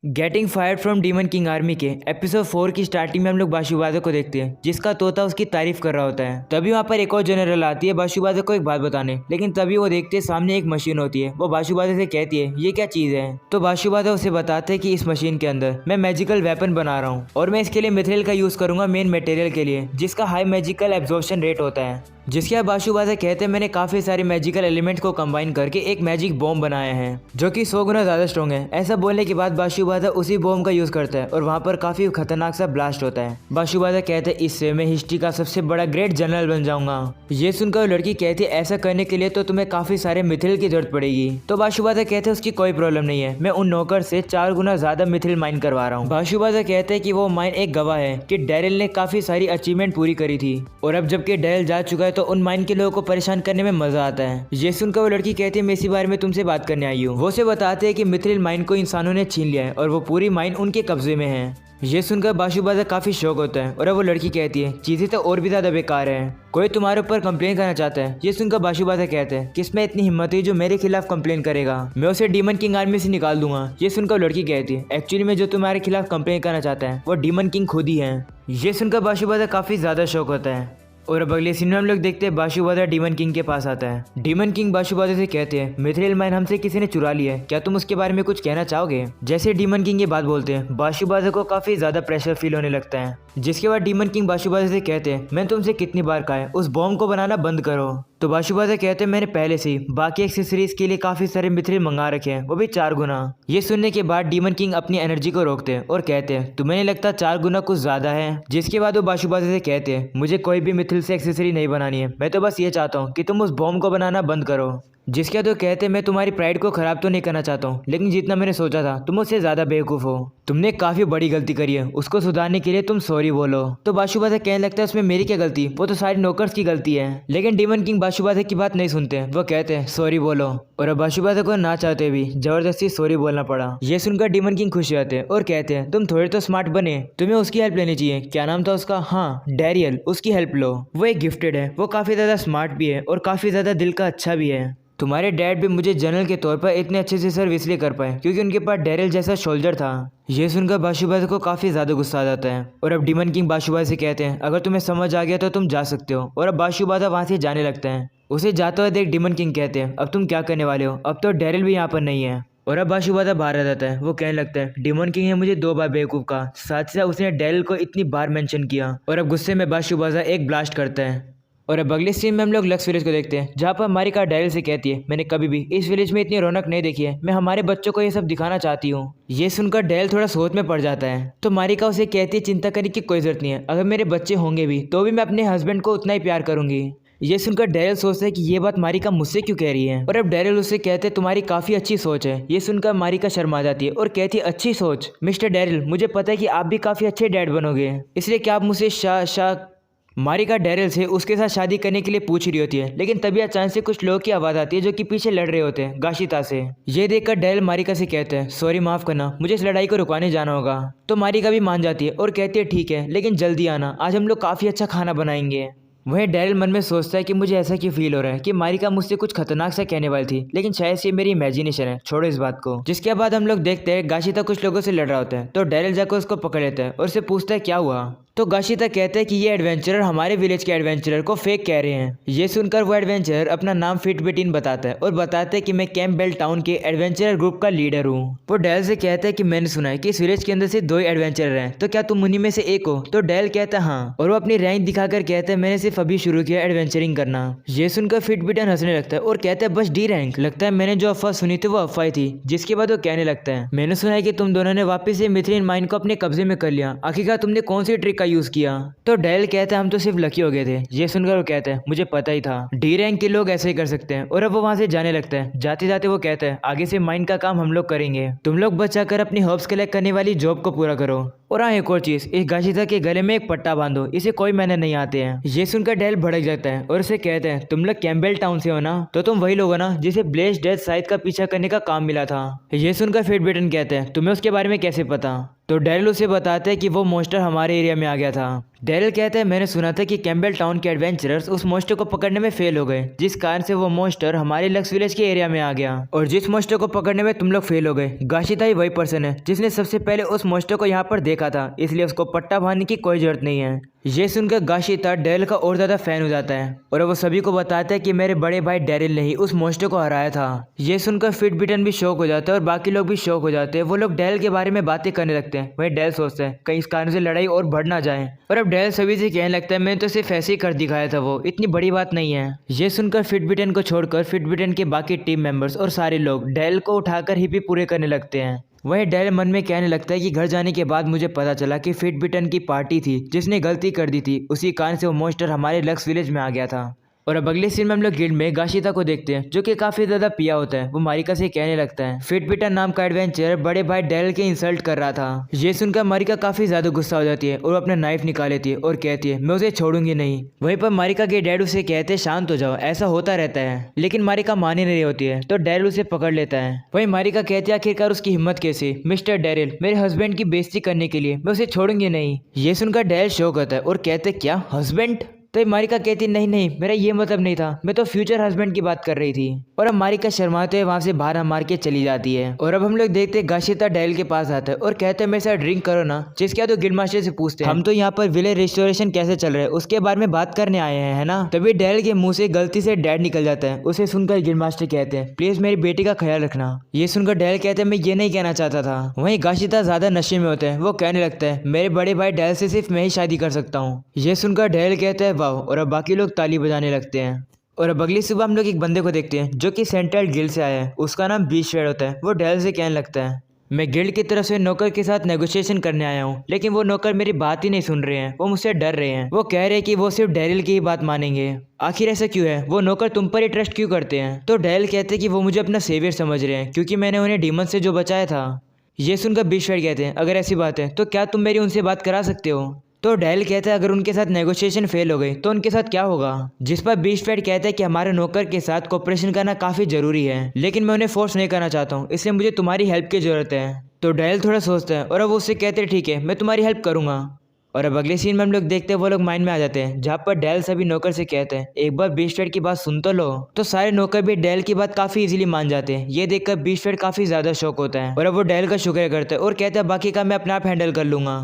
Getting fired from demon king army के episode 4 की starting में हम लोग बाशुबादो को देखते हैं जिसका तोता उसकी तारीफ कर रहा होता है। तभी वहाँ पर एक और जनरल आती है बाशुबादो को एक बात बताने, लेकिन तभी वो देखते हैं सामने एक मशीन होती है। वो बाशुबादो से कहती है ये क्या चीज़ है। तो बाशुबादो उसे बताते हैं कि इस मशीन के अंदर मैं मैजिकल वेपन बना रहा हूँ और मैं इसके लिए मिथेरियल का यूज़ करूंगा मेन मटेरियल के लिए, जिसका हाई मैजिकल एब्जॉर्प्शन रेट होता है। जिसके बाद बाशुबादो कहते हैं मैंने काफ़ी सारे मैजिकल एलिमेंट को कंबाइन करके एक मैजिक बॉम्ब बनाया है जो कि 100 गुना ज़्यादा स्ट्रॉन्ग है। ऐसा बोलने के बाद बाशुबादो उसी बॉम्ब का यूज़ करता है और वहाँ पर काफ़ी खतरनाक सा ब्लास्ट होता है। बाशुबादो कहते हैं इससे मैं हिस्ट्री का सबसे बड़ा ग्रेट जनरल बन जाऊंगा। ये सुनकर वो लड़की कहती है ऐसा करने के लिए तो तुम्हें काफ़ी सारे मिथिल की जरूरत पड़ेगी। तो बाशुबादो कहते हैं उसकी कोई प्रॉब्लम नहीं है, मैं उन नौकर से 4 गुना ज़्यादा मिथिल माइन करवा रहा हूँ। बाशुबादो कहते हैं कि वो माइन एक गवाह है कि डैरिल ने काफ़ी सारी अचीवमेंट पूरी करी थी और अब जबकि डैरिल जा चुका है तो उन माइन के लोगों को परेशान करने में मजा आता है। ये सुनकर वो लड़की कहती है मैं इसी बारे में तुमसे बात करने आई हूँ। वो से बताते हैं कि मिथ्रिल माइन को इंसानों ने छीन लिया है और वो पूरी माइन उनके कब्जे में है। ये सुनकर बाशुबादो काफी शौक होता है और अब वो लड़की कहती है चीजें तो और भी ज्यादा बेकार है, कोई तुम्हारे ऊपर कंप्लेन करना चाहता है। ये सुनकर बाशुबादो कहते हैं किसमें इतनी हिम्मत हुई जो मेरे खिलाफ कंप्लेन करेगा, मैं उसे डीमन किंग आर्मी से निकाल दूंगा। ये सुनकर लड़की कहती है एक्चुअली में जो तुम्हारे खिलाफ कंप्लेन करना चाहता है वो डीमन किंग खुद ही है। ये सुनकर बाशुबादो काफी ज्यादा शौक होता है और अब अगले सीन में हम लोग देखते हैं बाशुबादो डीमन किंग के पास आता है। डीमन किंग बाशुबादो से कहते हैं मिथ्रिल माइन हमसे किसी ने चुरा लिया है, क्या तुम उसके बारे में कुछ कहना चाहोगे। जैसे डीमन किंग ये बात बोलते हैं बाशुबादो को काफी ज्यादा प्रेशर फील होने लगता है। जिसके बाद डीमन किंग बाशुबादो से कहते हैं मैंने तुमसे कितनी बार कहा है उस बॉम्ब को बनाना बंद करो। तो बाशुबादो कहते हैं मैंने पहले से ही बाकी एक्सेसरीज के लिए काफी सारे मिथ्रिल मंगा रखे हैं, वो भी 4 गुना। ये सुनने के बाद डीमन किंग अपनी एनर्जी को रोकते हैं और कहते हैं तुम्हें नहीं लगता 4 गुना कुछ ज्यादा है। जिसके बाद वो बाशुबादो से कहते हैं मुझे कोई भी मिथ्रिल से एक्सेसरी नहीं बनानी है, मैं तो बस ये चाहता हूँ कि तुम उस बॉम्ब को बनाना बंद करो। जिसके बाद वो कहते हैं मैं तुम्हारी प्राइड को खराब तो नहीं करना चाहता हूँ, लेकिन जितना मैंने सोचा था तुम उससे ज्यादा बेवकूफ हो, तुमने काफी बड़ी गलती करी है, उसको सुधारने के लिए तुम सॉरी बोलो। तो बाशुबादो कहने लगता है उसमें मेरी क्या गलती, वो तो सारे नौकर्स की गलती है। लेकिन डीमन किंग बाशुबादो की बात नहीं सुनते, वो कहते हैं सॉरी बोलो और अब बाशुबादो को ना चाहते भी जबरदस्ती सॉरी बोलना पड़ा। ये सुनकर डीमन किंग खुश रहते हैं और कहते हैं तुम थोड़े तो स्मार्ट बने, तुम्हें उसकी हेल्प लेनी चाहिए। क्या नाम था उसका, हाँ डैरियल, उसकी हेल्प लो, वो एक गिफ्टेड है, वो काफी ज्यादा स्मार्ट भी है और काफी ज्यादा दिल का अच्छा भी है। तुम्हारे डैड भी मुझे जनरल के तौर पर इतने अच्छे से सर्व इसलिए कर पाए क्योंकि उनके पास डैरिल जैसा सोल्जर था। ये सुनकर बाशुबादो को काफी ज्यादा गुस्सा आ जाता है और अब डीमन किंग बाशुबादो से कहते हैं अगर तुम्हें समझ आ गया तो तुम जा सकते हो। और अब बाशुबादो वहां से जाने लगता है। उसे जाते हुए देख डीमन किंग कहते हैं अब तुम क्या करने वाले हो, अब तो डैरिल भी यहाँ पर नहीं है। और अब बाशुबादो बाहर आ जाता है। वो कहने लगता है डीमन किंग ने मुझे 2 बार बेवकूफ कहा, साथ ही साथ उसने डैरिल को इतनी बार मेंशन किया। और अब गुस्से में बाशुबादो एक ब्लास्ट करता है। और अब अगले सीन में हम लोग लक्स विलेज को देखते हैं जहाँ पर मारिका डैरिल से कहती है मैंने कभी भी इस विलेज में इतनी रौनक नहीं देखी है, मैं हमारे बच्चों को ये सब दिखाना चाहती हूँ। ये सुनकर डैरिल थोड़ा सोच में पड़ जाता है। तो मारिका उसे कहती है चिंता करने की कोई जरूरत नहीं है, अगर मेरे बच्चे होंगे भी तो भी मैं अपने हस्बैंड को उतना ही प्यार करूंगी। ये सुनकर डैरिल सोचता है कि ये बात मारिका मुझसे क्यों कह रही है। और अब डैरिल उससे कहते हैं तुम्हारी काफी अच्छी सोच है। ये सुनकर मारिका शर्मा जाती है और कहती है अच्छी सोच, मिस्टर डैरिल मुझे पता है कि आप भी काफी अच्छे डैड बनोगे, इसलिए क्या आप मुझसे मारिका डैरिल से उसके साथ शादी करने के लिए पूछ रही होती है। लेकिन तभी अचानक से कुछ लोगों की आवाज आती है जो कि पीछे लड़ रहे होते हैं गाशिता से। ये देखकर डैरिल मारिका से कहते हैं सॉरी माफ करना, मुझे इस लड़ाई को रुकाने जाना होगा। तो मारिका भी मान जाती है और कहती है ठीक है लेकिन जल्दी आना, आज हम लोग काफी अच्छा खाना बनाएंगे। वहीं डैरिल मन में सोचता है कि मुझे ऐसा क्यों फील हो रहा है कि मारिका मुझसे कुछ खतरनाक सा कहने वाली थी, लेकिन शायद ये मेरी इमेजिनेशन है, छोड़ो इस बात को। जिसके बाद हम लोग देखते हैं गाशिता कुछ लोगों से लड़ रहा होता है। तो डैरिल जाकर उसको पकड़ लेता है और उससे पूछता है क्या हुआ। तो गाशिता कहते हैं कि ये एडवेंचरर हमारे विलेज के एडवेंचरर को फेक कह रहे हैं। ये सुनकर वो एडवेंचरर अपना नाम फिटबिटिन बताता है और बताता है कि मैं कैंपबेल टाउन के एडवेंचरर ग्रुप का लीडर हूँ। वो डैल से कहता है कि मैंने सुना है कि इस विलेज के अंदर से 2 ही एडवेंचरर हैं, तो क्या तुम उन्हीं में से एक हो। तो डैल कहता है हाँ, और वो अपनी रैंक दिखाकर कहता है मैंने सिर्फ अभी शुरू किया एडवेंचरिंग करना। ये सुनकर फिटबिटन हंसने लगता है और कहता है बस डी रैंक, लगता है मैंने जो अफवाह सुनी थी वो अफवाह थी। जिसके बाद वो कहने लगता है मैंने सुना है कि तुम दोनों ने वापस से मिथ्रिल माइन को अपने कब्जे में कर लिया, आखिरकार तुमने कौन सी ट्रिक का यूज किया। तो डैल कहता है हम तो सिर्फ लकी हो गए थे। ये सुनकर वो कहता है मुझे पता ही था, डी रैंक के लोग ऐसे ही कर सकते हैं। और अब वो वहां से जाने लगता है। जाते जाते वो कहता है आगे से माइन का काम हम लोग करेंगे, तुम लोग बचाकर अपनी हर्ब्स कलेक्ट करने वाली जॉब को पूरा करो। और हाँ एक और चीज, इस गाशिता के गले में एक पट्टा बांधो, इसे कोई मैंने नहीं आते हैं। ये सुनकर डैल भड़क जाता है और उसे कहते हैं तुम लोग कैंपबेल टाउन से हो ना, तो तुम वही लोग हो ना जिसे ब्लेज डेथ साइड का पीछा करने का काम मिला था। ये सुनकर फिटबिटन कहते हैं तुम्हें उसके बारे में कैसे पता। तो डेरिल उसे बताता है कि वो मॉन्स्टर हमारे एरिया में आ गया था। डेरिल कहता है मैंने सुना था कि कैम्पबेल टाउन के एडवेंचरर्स उस मॉन्स्टर को पकड़ने में फेल हो गए, जिस कारण से वो मॉन्स्टर हमारे लक्स विलेज के एरिया में आ गया। और जिस मॉन्स्टर को पकड़ने में तुम लोग फेल हो गए, गाशिता ही वही पर्सन है जिसने सबसे पहले उस मॉन्स्टर को यहाँ पर देखा था, इसलिए उसको पट्टा बांधने की कोई जरूरत नहीं है। ये सुनकर गाशिता डेरिल का और ज्यादा फैन हो जाता है और वो सभी को बताता है कि मेरे बड़े भाई डेरिल ने ही उस मॉन्स्टर को हराया था। ये सुनकर फिटबिटन भी शौक हो जाता है और बाकी लोग भी शौक हो जाते हैं। वो लोग डेरिल के बारे में बातें करने लगते हैं। वही डेरिल सोचता है कहीं इस कारण से लड़ाई और बढ़ ना जाए। और अब डेरिल सभी से कहने लगता है मैंने तो सिर्फ ऐसे ही कर दिखाया था, वो इतनी बड़ी बात नहीं है। ये सुनकर फिटबिटन को छोड़कर फिटबिटन के बाकी टीम मेंबर्स और सारे लोग डेरिल को उठाकर हिप्पी पूरे करने लगते हैं। वही डेरिल मन में कहने लगता है कि घर जाने के बाद मुझे पता चला कि फिटबिटन की पार्टी थी जिसने गलती कर दी थी, उसी कारण से वो मॉन्स्टर हमारे लक्स विलेज में आ गया था। और अब अगले सीन में हम लोग गिल्ड में गाशिता को देखते हैं जो कि काफी ज्यादा पिया होता है। वो मारिका से कहने लगता है फिटबिटन नाम का एडवेंचर बड़े भाई डेरिल के इंसल्ट कर रहा था। ये सुनकर मारिका काफी ज्यादा गुस्सा हो जाती है और अपना नाइफ निकाल लेती है और कहती है मैं उसे छोड़ूंगी नहीं। वहीं पर मारिका के डैड उसे कहते हैं शांत हो जाओ, ऐसा होता रहता है, लेकिन मारिका मान ही नहीं होती है तो डेरिल उसे पकड़ लेता है। वहीं मारिका कहती है आखिरकार उसकी हिम्मत कैसे, मिस्टर डेरिल मेरे हस्बैंड की बेइज्जती करने के लिए, मैं उसे छोड़ूंगी नहीं। ये सुनकर डेरिल शॉक होता है और कहते क्या हस्बैंड? तो मारिका कहती नहीं नहीं मेरा ये मतलब नहीं था, मैं तो फ्यूचर हस्बैंड की बात कर रही थी। और अब मारिका शर्माते हुए वहां से बाहर मार के चली जाती है। और अब हम लोग देखते हैं गाशिता डेरिल के पास आता है और कहते हैं मेरे साथ ड्रिंक करो ना, जिसके बाद तो गिल्ड मास्टर से पूछते हैं हम तो यहाँ पर विलेज रेस्टोरेशन कैसे चल रहे हैं उसके बारे में बात करने आए हैं, है ना। तभी डेरिल के मुंह से गलती से डैड निकल जाता है। उसे सुनकर गिल्ड मास्टर कहते हैं प्लीज मेरी बेटी का ख्याल रखना। ये सुनकर डेरिल कहते हैं मैं ये नहीं कहना चाहता था। वहीं गाशिता ज्यादा नशे में होता है। वो कहने लगता है मेरे बड़े भाई डेरिल से सिर्फ मैं ही शादी कर सकता हूँ। ये सुनकर डेरिल कहता है वाह, और अब बाकी लोग ताली बजाने लगते हैं। और अब अगली सुबह हम लोग एक बंदे को देखते हैं जो कि सेंट्रल गिल्ड से आया है। उसका नाम बीचफेड होता है। वो डेरिल से कहने लगता है मैं गिल्ड की तरफ से नौकर के साथ नेगोशिएशन करने आया हूँ, लेकिन वो नौकर मेरी बात ही नहीं सुन रहे हैं, वो मुझसे डर रहे हैं। वो कह रहे हैं कि वो सिर्फ डेरिल की ही बात मानेंगे। आखिर ऐसा क्यों है? वो नौकर तुम पर ही ट्रस्ट क्यों करते हैं? तो डेरिल कहते हैं कि वो मुझे अपना सेवियर समझ रहे हैं क्योंकि मैंने उन्हें डीमन से जो बचाया था। ये सुनकर बीचफेड कहते हैं अगर ऐसी बात है तो क्या तुम मेरी उनसे बात करा सकते हो? तो डेरिल कहता है अगर उनके साथ नेगोशिएशन फेल हो गई तो उनके साथ क्या होगा? जिस पर बीचफेड कहता है कि हमारे नौकर के साथ कोऑपरेशन करना काफी जरूरी है, लेकिन मैं उन्हें फोर्स नहीं करना चाहता हूँ, इसलिए मुझे तुम्हारी हेल्प की जरूरत है। तो डेरिल थोड़ा सोचता है और अब उससे कहते हैं ठीक है मैं तुम्हारी हेल्प करूंगा। और अब अगले सीन में हम लोग देखते हैं वो लोग माइन में आ जाते हैं जहाँ पर डेरिल सभी नौकर से कहते हैं एक बार बीचफेड की बात सुन तो लो। तो सारे नौकर भी डेरिल की बात काफी इजीली मान जाते हैं। ये देखकर बीचफेड काफी ज्यादा शौक होता है और अब वो डेरिल का शुक्रिया करता है और कहता है बाकी का मैं अपने आप हैंडल कर लूंगा।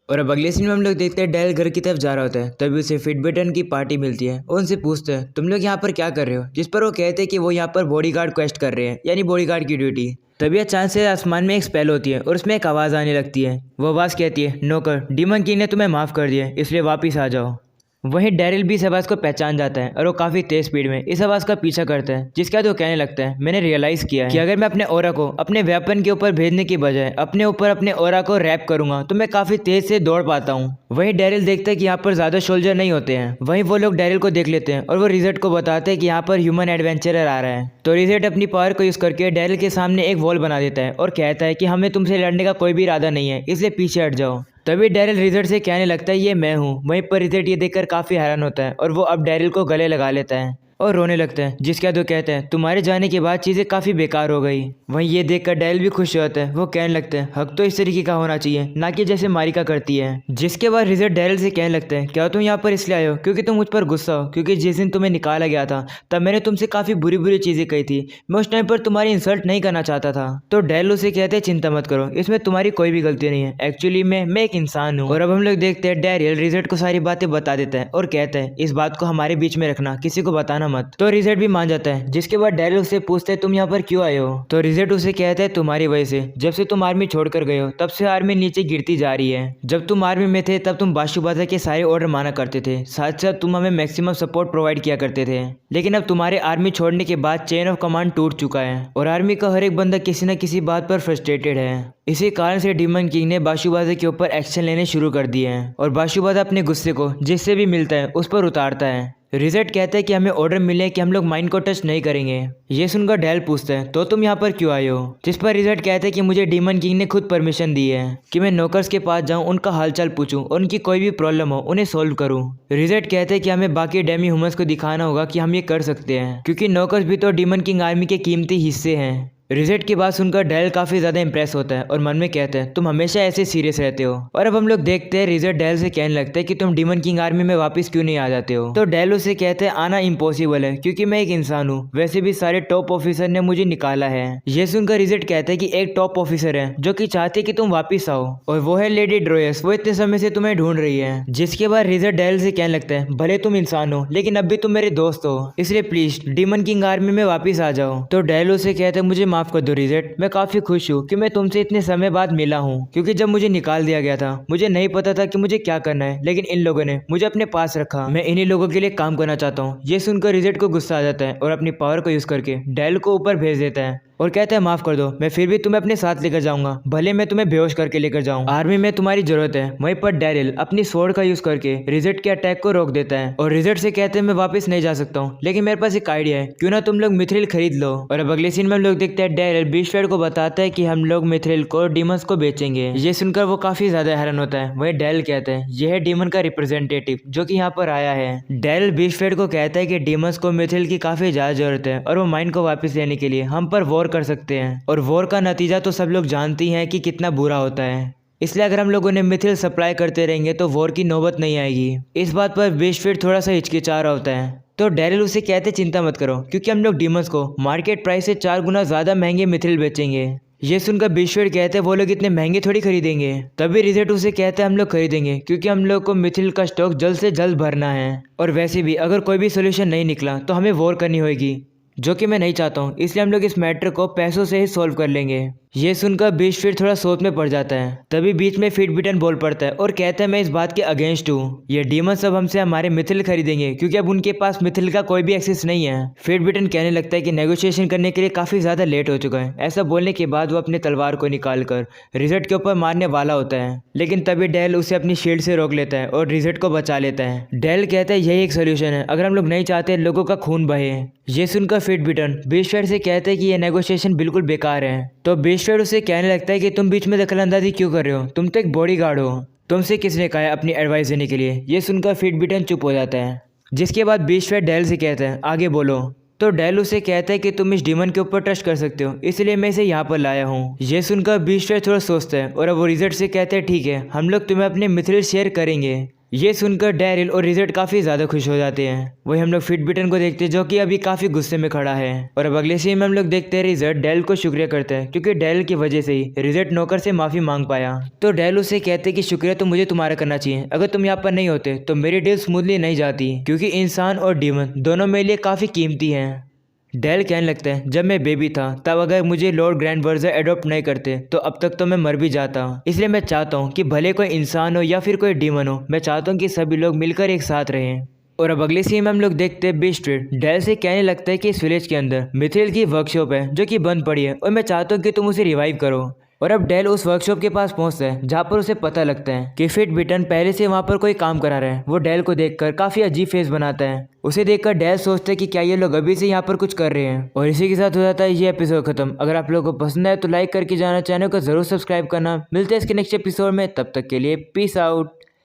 और अब अगले सीन में हम लोग देखते हैं डेरिल घर की तरफ जा रहा होता है। तभी उसे फिटबिटन की पार्टी मिलती है और उनसे पूछते हैं तुम लोग यहाँ पर क्या कर रहे हो? जिस पर वो कहते हैं कि वो यहाँ पर बॉडीगार्ड क्वेस्ट कर रहे हैं, यानी बॉडीगार्ड की ड्यूटी। तभी अचानक से आसमान में एक स्पेल होती है और उसमें एक आवाज़ आने लगती है। वो आवाज़ कहती है नौकर डीमन किंग ने तुम्हें माफ़ कर दिया, इसलिए वापिस आ जाओ। वहीं डेरिल भी इस आवाज़ को पहचान जाता है और वो काफ़ी तेज स्पीड में इस आवाज़ का पीछा करता है, जिसके बाद वो कहने लगता है मैंने रियलाइज़ किया है कि अगर मैं अपने ऑरा को अपने वेपन के ऊपर भेजने की बजाय अपने ऊपर अपने ऑरा को रैप करूंगा तो मैं काफ़ी तेज से दौड़ पाता हूँ। वहीं डेरिल देखता है कि यहाँ पर ज़्यादा सोल्जर नहीं होते हैं। वहीं वो लोग डेरिल को देख लेते हैं और वो रिजर्ट को बताते हैं कि यहाँ पर ह्यूमन एडवेंचरर आ रहा है। तो रिजर्ट अपनी पावर को यूज़ करके डेरिल के सामने एक वॉल बना देता है और कहता है कि हमें तुमसे लड़ने का कोई भी इरादा नहीं है, इसलिए पीछे हट जाओ। तभी डेरिल रिजर्ट से कहने लगता है ये मैं हूँ। वहीं पर रिजर्ट ये देखकर काफ़ी हैरान होता है और वो अब डेरिल को गले लगा लेता है और रोने लगता है, जिसके बाद वो कहते हैं तुम्हारे जाने के बाद चीज़ें काफ़ी बेकार हो गई। वहीं ये देखकर डेरिल भी खुश होता है। वो कहने लगता है हक तो इस तरीके का होना चाहिए, ना कि जैसे मारिका करती है। जिसके बाद रिजर्ट डेरिल से कहने लगता है क्या तुम यहाँ पर इसलिए आए हो क्योंकि तुम मुझ पर गुस्सा हो? क्योंकि जिस दिन तुम्हें निकाला गया था तब मैंने तुमसे काफ़ी बुरी बुरी चीज़ें कही थी। मैं उस टाइम पर तुम्हारी इंसल्ट नहीं करना चाहता था। तो डेरिल उसे कहते हैं चिंता मत करो, इसमें तुम्हारी कोई भी गलती नहीं है, एक्चुअली मैं एक इंसान हूँ। और अब हम लोग देखते हैं डेरिल रिजर्ट को सारी बातें बता देता है और कहता है इस बात को हमारे बीच में रखना, किसी को बताना मत। तो रिजर्ट भी मान जाता है। जिसके बाद डेरिल उससे पूछते हैं तुम यहाँ पर क्यों आए हो? तो रिजर्ट उसे कहता है तुम्हारी वजह से, जब से तुम आर्मी छोड़कर गए हो तब से आर्मी नीचे गिरती जा रही है। जब तुम आर्मी में थे तब तुम बाशुबाजा के सारे ऑर्डर माना करते थे, साथ साथ तुम हमें मैक्सिमम सपोर्ट प्रोवाइड किया करते थे। लेकिन अब तुम्हारे आर्मी छोड़ने के बाद चेन ऑफ कमांड टूट चुका है और आर्मी का हर एक बंदा किसी न किसी बात पर फ्रस्ट्रेटेड है। इसी कारण से डीमन किंग ने बाशुबाजा के ऊपर एक्शन लेने शुरू कर दिए हैं और बाशुबाजा अपने गुस्से को जिससे भी मिलता है उस पर उतारता है। रिजर्ट कहता है कि हमें ऑर्डर मिले कि हम लोग माइंड को टच नहीं करेंगे। ये सुनकर डेरिल पूछता है तो तुम यहाँ पर क्यों आए हो? जिस पर रिजर्ट कहता है कि मुझे डीमन किंग ने खुद परमिशन दी है कि मैं नौकर्स के पास जाऊँ, उनका हालचाल पूछूं और उनकी कोई भी प्रॉब्लम हो उन्हें सोल्व करूँ। रिजर्ट कहते हैं कि हमें बाकी डेमी ह्यूमंस को दिखाना होगा कि हम ये कर सकते हैं, क्योंकि नौकर्स भी तो डीमन किंग आर्मी के कीमती हिस्से हैं। रिजट की बात सुनकर डेल काफी ज्यादा इंप्रेस होता है और मन में कहता है तुम हमेशा ऐसे सीरियस रहते हो। और अब हम लोग देखते हैं रिजट डेल से कहने लगता है कि तुम डीमन किंग आर्मी में वापस क्यों नहीं आ जाते हो। तो डेल उसे कहते हैं आना इम्पॉसिबल है क्योंकि मैं एक इंसान हूँ, वैसे भी सारे टॉप ऑफिसर ने मुझे निकाला है। ये सुनकर रिजट कहता है कि एक टॉप ऑफिसर है जो कि चाहते कि तुम वापिस आओ और वो है लेडी ड्रोयस, वो इतने समय से तुम्हें ढूंढ रही है। जिसके बाद रिजट डेल से कहने लगता है भले तुम इंसान हो लेकिन अब भी तुम मेरे दोस्त हो, इसलिए प्लीज डीमन किंग आर्मी में वापिस आ जाओ। तो डेल उसे कहते हैं मुझे माफ कर दो रिजट, मैं काफी खुश हूँ कि मैं तुमसे इतने समय बाद मिला हूँ क्योंकि जब मुझे निकाल दिया गया था मुझे नहीं पता था कि मुझे क्या करना है, लेकिन इन लोगों ने मुझे अपने पास रखा, मैं इन्हीं लोगों के लिए काम करना चाहता हूँ। ये सुनकर रिजट को गुस्सा आ जाता है और अपनी पावर को यूज करके डेल को ऊपर भेज देता है और कहता है माफ कर दो, मैं फिर भी तुम्हें अपने साथ लेकर जाऊंगा, भले मैं तुम्हें बेहोश करके लेकर जाऊं, आर्मी में तुम्हारी जरूरत है। वहीं पर डैरिल अपनी स्वॉर्ड का यूज करके रिजट के अटैक को रोक देता है और रिजट से कहते हैं मैं वापस नहीं जा सकता हूँ, लेकिन मेरे पास एक आइडिया है, क्यों ना तुम लोग मिथ्रिल खरीद लो। और अब अगले सीन में हम लोग देखते हैं डैरिल बीस्टफेड को बताता है कि हम लोग मिथ्रिल को डीमंस को बेचेंगे। ये सुनकर वो काफी ज्यादा हैरान होता है। वही डैरिल कहते हैं यह है डीमन का रिप्रेजेंटेटिव जो कि यहाँ पर आया है। डैरिल बीस्टफेड को कहता है कि डीमंस को मिथ्रिल की काफी ज्यादा जरूरत है और वो माइंड को वापस लेने के लिए हम पर वॉर कर सकते हैं, और वॉर का नतीजा तो सब लोग जानते हैं कि कितना बुरा होता है, इसलिए अगर हम लोगों ने मिथिल सप्लाई करते रहेंगे तो वॉर की नौबत नहीं आएगी। इस बात पर बीस्टफेड थोड़ा सा हिचकिचा रहा होता है। तो डैरिल उसे कहते चिंता मत करो क्योंकि हम लोग डीमंस को मार्केट प्राइस से 4 गुना ज्यादा महंगे मिथिल बेचेंगे। ये सुनकर बीस्टफेड कहते हैं वो लोग इतने महंगे थोड़ी खरीदेंगे। तभी रिजट उसे कहते हैं हम लोग खरीदेंगे क्योंकि हम लोग को मिथिल का स्टॉक जल्द से जल्द भरना है, और वैसे भी अगर कोई भी सोल्यूशन नहीं निकला तो हमें वॉर करनी होगी, जो कि मैं नहीं चाहता हूँ, इसलिए हम लोग इस मैटर को पैसों से ही सॉल्व कर लेंगे। ये सुनकर बीस्टफेड थोड़ा सोच में पड़ जाता है। तभी बीच में फिटबिटन बोल पड़ता है और कहता है मैं इस बात के अगेंस्ट हूँ, ये डीमन सब हमसे हमारे मिथिल खरीदेंगे क्योंकि अब उनके पास मिथिल का कोई भी एक्सेस नहीं है। फिटबिटन कहने लगता है कि नेगोशिएशन करने के लिए काफी ज्यादा लेट हो चुका है। ऐसा बोलने के बाद वो अपने तलवार को निकाल कर रिजट के ऊपर मारने वाला होता है, लेकिन तभी डेल उसे अपनी शील्ड से रोक लेता है और रिजट को बचा लेता है। डेल कहता है यही एक सोल्यूशन है अगर हम लोग नहीं चाहते लोगों का खून बहे। ये सुनकर फिटबिटन बीस्टफेड से कहते हैं कि ये नेगोशिएशन बिल्कुल बेकार है। तो बीस्टफेड उसे कहने लगता है कि तुम बीच में दखलंदाजी क्यों कर रहे हो, तुम तो एक बॉडीगार्ड हो, तुमसे किसने कहा है अपनी एडवाइस देने के लिए। ये सुनकर फिटबिटन चुप हो जाता है। जिसके बाद बीस्टफेड डेल से कहता है आगे बोलो। तो डेल उसे कहता है कि तुम इस डीमन के ऊपर ट्रस्ट कर सकते हो, इसलिए मैं इसे यहाँ पर लाया हूँ। ये सुनकर बीस्टफेड थोड़ा सोचता है और अब वो रिजट से कहते हैं ठीक है हम लोग तुम्हें अपने मिथिल शेयर करेंगे। ये सुनकर डैरिल और रिजट काफी ज्यादा खुश हो जाते हैं। वही हम लोग फिटबिटन को देखते हैं जो कि अभी काफी गुस्से में खड़ा है। और अब अगले सीन में हम लोग देखते हैं रिजट डेल को शुक्रिया करता है क्योंकि डेल की वजह से ही रिजट नौकर से माफी मांग पाया। तो डेल उसे कहते हैं कि शुक्रिया तो मुझे तुम्हारा करना चाहिए, अगर तुम यहाँ पर नहीं होते तो मेरी डील स्मूथली नहीं जाती क्योंकि इंसान और डीमन दोनों मेरे लिए काफी कीमती हैं। डेल कहने लगता है जब मैं बेबी था तब अगर मुझे लॉर्ड ग्रैंड वर्जर एडॉप्ट नहीं करते तो अब तक तो मैं मर भी जाता, इसलिए मैं चाहता हूँ कि भले कोई इंसान हो या फिर कोई डीमन हो, मैं चाहता हूँ कि सभी लोग मिलकर एक साथ रहें। और अब अगले सीन में हम लोग देखते हैं बीस्टफेड डेल से कहने लगता है कि इस विलेज के अंदर मिथिल की वर्कशॉप है जो कि बंद पड़ी है और मैं चाहता हूँ कि तुम उसे रिवाइव करो। और अब डेल उस वर्कशॉप के पास पहुंचता है जहाँ पर उसे पता लगता है कि फिटबिटन पहले से वहाँ पर कोई काम करा रहा है। वो डेल को देखकर काफी अजीब फेस बनाता है। उसे देखकर डेल सोचता है कि क्या ये लोग अभी से यहाँ पर कुछ कर रहे हैं। और इसी के साथ हो जाता है ये एपिसोड खत्म। अगर आप लोगों को पसंद आए तो लाइक करके जाना, चैनल को जरूर सब्सक्राइब करना। मिलते हैं इसके नेक्स्ट एपिसोड में, तब तक के लिए पीस आउट।